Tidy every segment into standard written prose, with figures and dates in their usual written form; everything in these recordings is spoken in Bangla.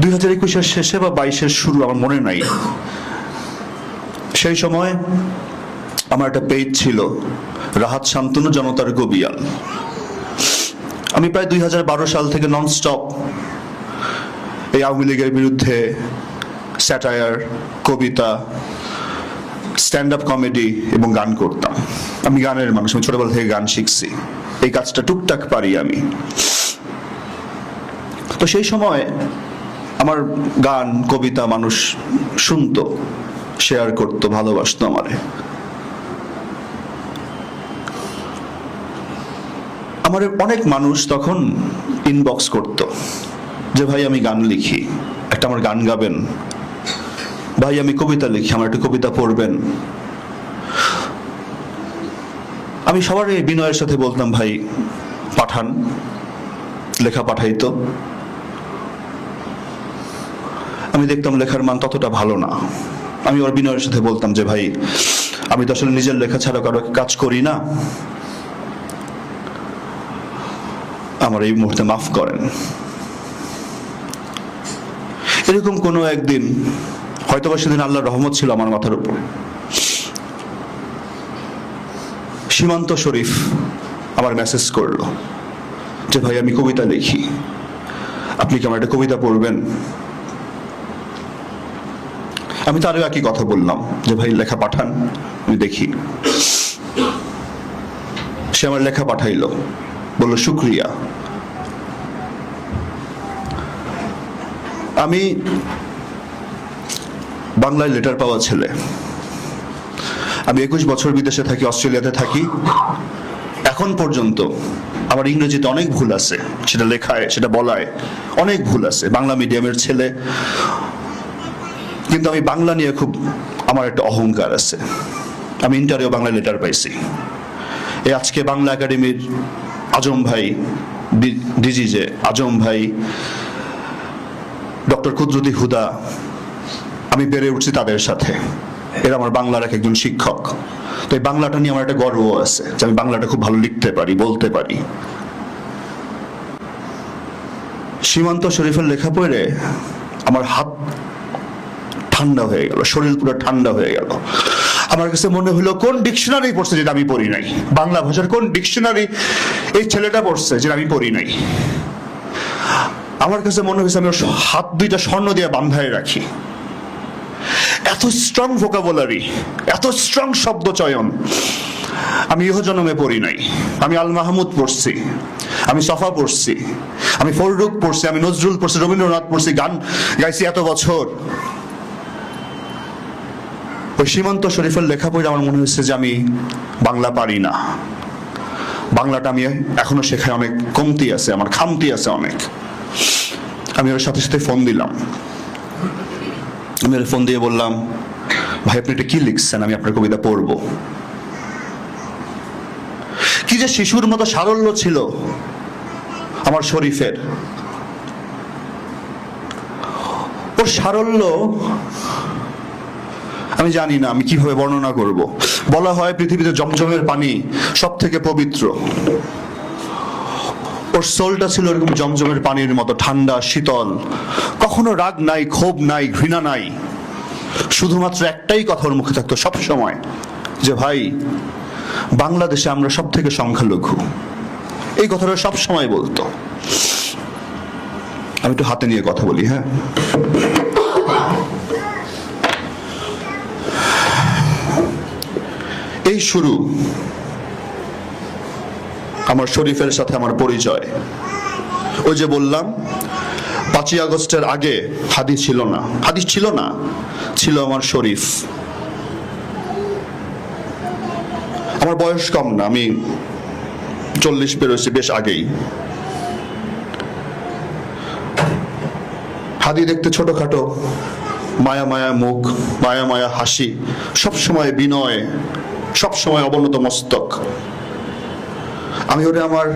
2021-এর শেষে বা 22-এর শুরু, আমার মনে নাই। সেই সময় আমার একটা পেজ ছিল, রাহাত শান্তনু জনতার গবিয়াল। আমি প্রায় 2012 সাল থেকে ননস্টপ এই আওয়ামী লীগের বিরুদ্ধে স্যাটায়ার, কবিতা, স্ট্যান্ড আপ কমেডি এবং গান করতাম। আমি গানের মানুষ, আমি ছোটবেলা থেকে গান শিখছি, এই কাজটা টুকটাক পারি আমি। তো সেই সময় আমার গান, কবিতা মানুষ শুনতো, শেয়ার করতো, ভালোবাসতো আমারে। আমার অনেক মানুষ তখন ইনবক্স করতো যে ভাই আমি গান লিখি, একটা আমার গান গাবেন, ভাই আমি কবিতা লিখি, আমার একটু কবিতা পড়বেন। আমি সবার এই বিনয়ের সাথে বলতাম ভাই পাঠান, লেখা পাঠাইতো। আমি দেখতাম লেখার মান ততটা ভালো না। আমি ওর বিনয়ের সাথে বলতাম যে ভাই আমি তো আসলে নিজের লেখা ছাড়া কারো কাজ করি না, আমার এই মুহূর্তে মাফ করেন। এরকম কোনো একদিন, হয়তোবা সেদিন আল্লাহর রহমত ছিল আমার মাথার উপর, সীমান্ত শরীফ আমার মেসেজ করলো যে ভাই আমি কবিতা লিখি, আপনি কি আমার একটা কবিতা পড়বেন? আমি তারও একই কথা বললাম যে ভাই লেখা পাঠান, আমি দেখি। সে আমার লেখা পাঠাইলো, বললো শুক্রিয়া। আমি বাংলায় লেটার পাওয়া ছেলে। আমি 21 বছর বিদেশে থাকি, অস্ট্রেলিয়াতে থাকি। এখন পর্যন্ত আমার ইংরেজিতে অনেক ভুল আছে, সেটা লেখায়, সেটা বলায় অনেক ভুল আছে। বাংলা মিডিয়ামের ছেলে, কিন্তু আমি বাংলা নিয়ে খুব আমার একটা অহংকার আছে। আমি ইন্টারেও বাংলা লেটার পাইছি। এই আজকে বাংলা একাডেমির আজম ভাই, ডিজি যে আজম ভাই, ডক্টর কুদরতি হুদা, আমি বেড়ে উঠছি তাদের সাথে। এরা আমার বাংলার একজন শিক্ষক। তো এই বাংলাটা নিয়ে আমার একটা গর্ব আছে যে আমি বাংলাটা খুব ভালো লিখতে পারি, বলতে পারি। সীমান্ত শরীফের লেখা পড়ে আমার হাত ঠান্ডা হয়ে গেল, শরীর পুরো ঠান্ডা হয়ে গেল। আমার কাছে মনে হলো কোন ডিকশনারি পড়ছে যেটা আমি পড়ি নাই, বাংলা ভাষার কোন ডিকশনারি এই ছেলেটা পড়ছে যেটা আমি পড়ি নাই। আমার কাছে মনে হয়েছে আমি ওর হাত দুইটা স্বর্ণ দিয়ে বান্ধায় রাখি। এত স্ট্রং ভোকাবুলারি, এত স্ট্রং শব্দ চয়ন আমি ইহজন্মে পড়ি নাই। আমি আল মাহমুদ পড়ছি, আমি সফা পড়ছি, আমি ফররুখ পড়ছি, আমি নজরুল পড়ছি, রবীন্দ্রনাথ পড়ছি, গান গাইছি এত বছর। ওই সীমান্ত শরীফের লেখা পড়ে আমার মনে হয়েছে যে আমি বাংলা পারি না, বাংলাটা আমি এখনো শেখায় অনেক কমতি আছে, আমার খামতি আছে অনেক। আমি ওর সাথে সাথে ফোন দিলাম। আমি ফোন দিয়ে বললাম ভাই আপনি এটা কি লিখছেন, আমি আপনার কবিতা পড়বো। কি যে শিশুর মতো সারল্য ছিল আমার শরীফের। ওর সারল্য আমি জানি না আমি কিভাবে বর্ণনা করব। বলা হয় পৃথিবীতে জমজমের পানি সব থেকে পবিত্র। ওর সোলটা ছিল এরকম জমজমের পানির মতো ঠান্ডা, শীতল। কখনো রাগ নাই, ক্ষোভ নাই, ঘৃণা নাই। শুধুমাত্র একটাই কথা ওর মুখে থাকতো সব সময়, যে ভাই বাংলাদেশে আমরা সব থেকে সংখ্যালঘু। এই কথাটা সব সময় বলতো। আমি একটু হাতে নিয়ে কথা বলি, হ্যাঁ। এই শুরু আমার শরীফের সাথে আমার পরিচয়। ওই যে বললাম 5ই আগস্টের আগে হাদিস ছিল না, হাদিস ছিল না, ছিল আমার শরীফ। আমার বয়স কম না, আমি 40 পেরোছি বেশ আগেই। হাদি দেখতে ছোটখাটো, মায়া মায়া মুখ, মায়া মায়া হাসি, সবসময় বিনয়, সবসময় অবনত মস্তক। আমি ওরে আমার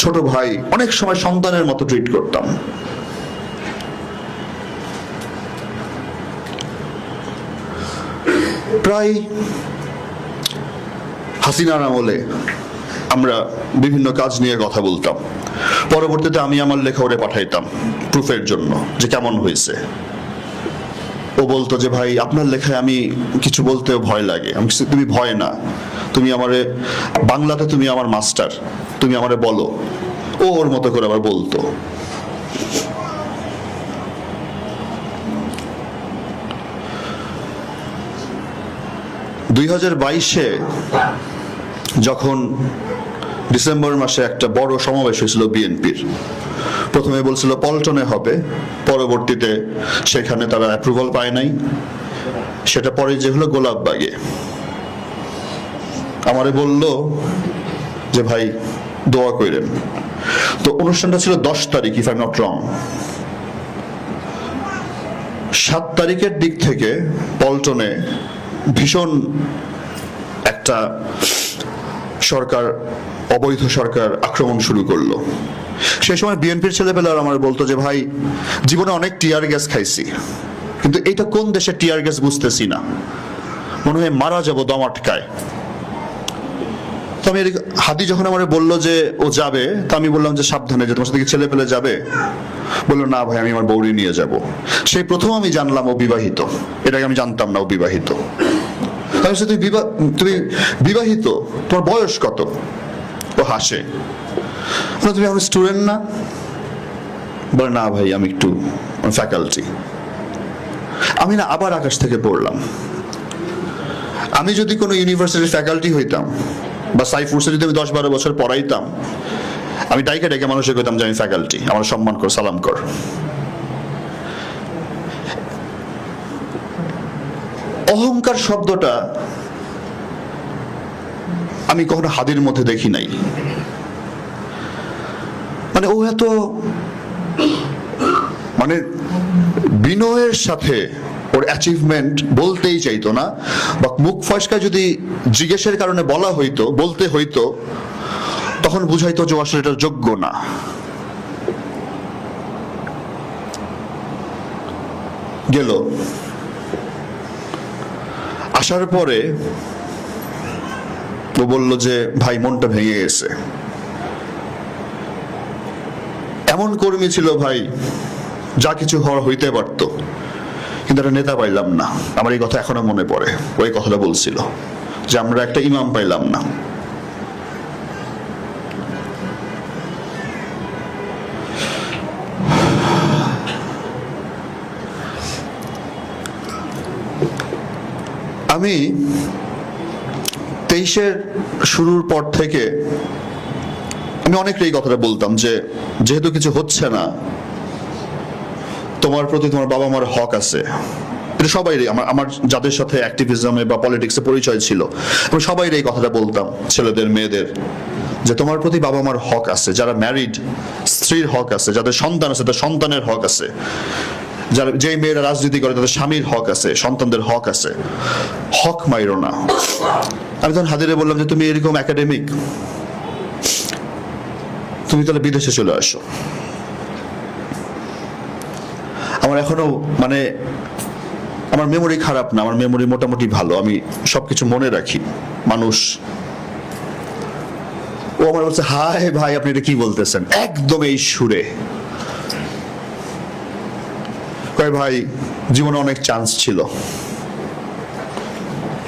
ছোট ভাই, অনেক সময় সন্তানের মতো ট্রিট করতাম। প্রায় হাসিনার আমলে আমরা বিভিন্ন কাজ নিয়ে কথা বলতাম। পরবর্তীতে আমি আমার লেখা ওরে পাঠাইতাম প্রুফের জন্য যে কেমন হয়েছে। ও বলতো যে ভাই আপনার লেখায় আমি কিছু বলতেও ভয় লাগে। আমি বলছি, তুমি ভয় না, তুমি আমারে বাংলাতে তুমি আমার মাস্টার, তুমি আমারে বলো। ও ওর মতো করে আবার বলতো। দুই 2022-এ যখন ডিসেম্বর মাসে একটা বড় সমাবেশ হয়েছিল বিএনপির, প্রথমে বলছিল পল্টনে হবে, পরবর্তীতে সেখানে তারা অ্যাপ্রুভাল পায় নাই, সেটা পরে যে হলো গোলাপবাগে। আমারে বলল যে ভাই দোয়া কইরেন। তো অনুষ্ঠানটা ছিল 10 তারিখ, if I am not wrong. 7 তারিখের দিক থেকে পল্টনে ভীষণ একটা সরকার, অবৈধ সরকার আক্রমণ শুরু করলো। সেই সময় বিএনপির ছেলেপেলারা আমার বলতো যে ভাই জীবনে অনেক টিয়ার গ্যাস খাইছি, কিন্তু এইটা কোন দেশের টিয়ার গ্যাস বুঝতেছি না, মনে হয় মারা যাবো দম আটকায়। তো আমি হাদি যখন আমার বললো যে ও যাবে, তো আমি বললাম যে সাবধানে, যে তোমার সাথে কি ছেলে পেলে যাবে? বললো না ভাই আমি আমার বউরি নিয়ে যাব। সেই প্রথম আমি জানলাম ও বিবাহিত, এটাকে আমি জানতাম না ও বিবাহিত। তুমি বিবাহিত, তোমার বয়স কত? ও হাসে, তুমি আমার স্টুডেন্ট না? বলে না ভাই আমি একটু ফ্যাকাল্টি। আমি না আবার আকাশ থেকে পড়লাম, আমি যদি কোনো ইউনিভার্সিটির ফ্যাকাল্টি হইতাম বা সাইফুরসে যদি আমি 10-12 বছর পড়াইতাম, আমি ডাইকে ডেকে মানুষকে কইতাম যে আমি ফ্যাকাল্টি, আমার সম্মান কর, সালাম কর। অহংকার শব্দটা আমি কখনো হাদির মধ্যে দেখি নাই। মানে ও এত মানে বিনয়ের সাথে ওর অ্যাচিভমেন্ট বলতেই চাইতো না, বা মুখ ফসকা যদি জিজ্ঞেসের কারণে বলা হইতো, বলতে হইতো, তখন বুঝাইতো যে আসলে এটা যোগ্য না। গেল, আসার পরে ও বলল যে ভাই মনটা ভেঙে গেছে। এমন কর্মী ছিল ভাই, যা কিছু হওয়ার হইতে পারত, কিন্তু একটা নেতা পাইলাম না। আমার এই কথা এখনো মনে পড়ে, ওই কথাটা বলছিল যে আমরা একটা ইমাম পাইলাম না। আমি 23-এর শুরুর পর থেকে আমি অনেকটাই এই কথাটা বলতাম যে যেহেতু কিছু হচ্ছে না, তোমার প্রতি তোমার বাবা মার হক আছে। এটা সবাই, আমার যাদের সাথে অ্যাক্টিভিজমে বা পলিটিক্সে পরিচয় ছিল, আমি সবাই এই কথাটা বলতাম, ছেলেদের মেয়েদের, যে তোমার প্রতি বাবা মার হক আছে। যারা ম্যারিড, স্ত্রীর হক আছে। যাদের সন্তান আছে, তাদের সন্তানের হক আছে। যারা, যে মেয়েরা রাজনীতি করে, তাদের স্বামীর হক আছে, সন্তানদের হক আছে। হক মাইরো না। আমি তখন হাদিরে বললাম যে তুমি এরকম একাডেমিক, তুমি তাহলে বিদেশে চলে আসো। আমার এখনো মানে আমার মেমোরি খারাপ না, আমার মেমোরি মোটামুটি ভালো, আমি সবকিছু মনে রাখি। মানুষ, ও আমার বলছে হাই ভাই আপনি এটা কি বলতেছেন, একদম এই সুরে। কয় ভাই জীবনে অনেক চান্স ছিল,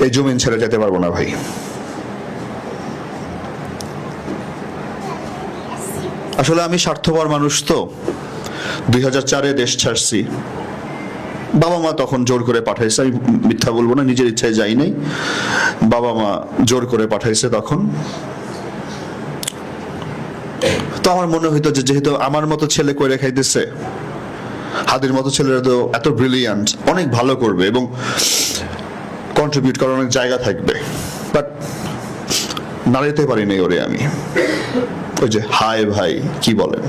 এই জমিন ছেড়ে যেতে পারবো না ভাই। আসলে আমি স্বার্থপর মানুষ, তো 2004-এ দেশ ছাড়ছি। বাবা মা তখন জোর করে পাঠাইছে, আমি মিথ্যা বলবো না, নিজের ইচ্ছায় যাই নাই, বাবা মা জোর করে পাঠাইছে তখন। তো আমার মনে হইতো যে যেহেতু আমার মতো ছেলে কইরা খাইতেছে, হাদির মতো ছেলেরা তো এত ব্রিলিয়ান্ট, অনেক ভালো করবে এবং কন্ট্রিবিউট করার অনেক জায়গা থাকবে, বাট নাড়াইতে পারি নাই ওরে আমি। ওই যে হায় ভাই কি বলেন।